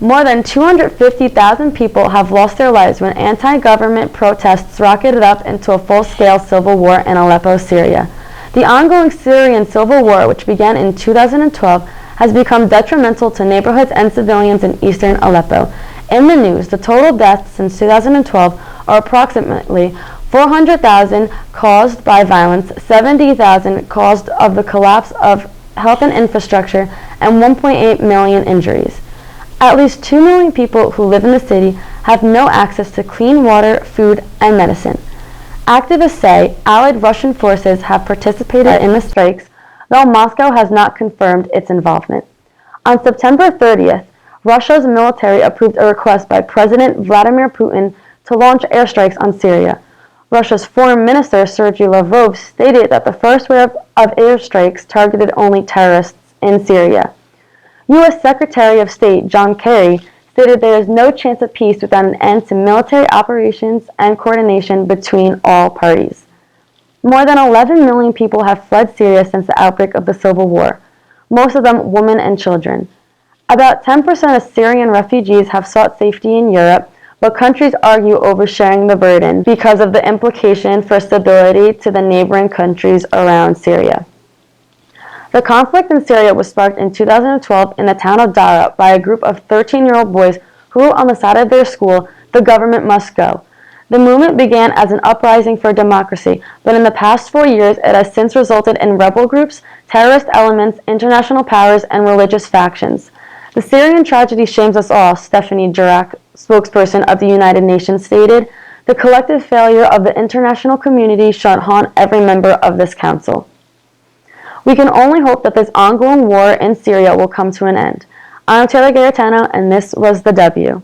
More than 250,000 people have lost their lives when anti-government protests rocketed up into a full-scale civil war in Aleppo, Syria. The ongoing Syrian civil war, which began in 2012, has become detrimental to neighborhoods and civilians in Eastern Aleppo. In the news, the total deaths since 2012 are approximately 400,000 caused by violence, 70,000 caused of the collapse of health and infrastructure, and 1.8 million injuries. At least 2 million people who live in the city have no access to clean water, food, and medicine. Activists say allied Russian forces have participated in the strikes, though Moscow has not confirmed its involvement. On September 30th, Russia's military approved a request by President Vladimir Putin to launch airstrikes on Syria. Russia's Foreign Minister Sergei Lavrov stated that the first wave of airstrikes targeted only terrorists in Syria. U.S. Secretary of State John Kerry stated there is no chance of peace without an end to military operations and coordination between all parties. More than 11 million people have fled Syria since the outbreak of the civil war, most of them women and children. About 10% of Syrian refugees have sought safety in Europe, but countries argue over sharing the burden because of the implication for stability to the neighboring countries around Syria. The conflict in Syria was sparked in 2012 in the town of Dara by a group of 13-year-old boys who wrote on the side of their school, "The government must go." The movement began as an uprising for democracy, but in the past 4 years it has since resulted in rebel groups, terrorist elements, international powers, and religious factions. "The Syrian tragedy shames us all," Stephanie Durak, spokesperson of the United Nations, stated. "The collective failure of the international community should haunt every member of this council." We can only hope that this ongoing war in Syria will come to an end. I'm Taylor Garritano, and this was The W.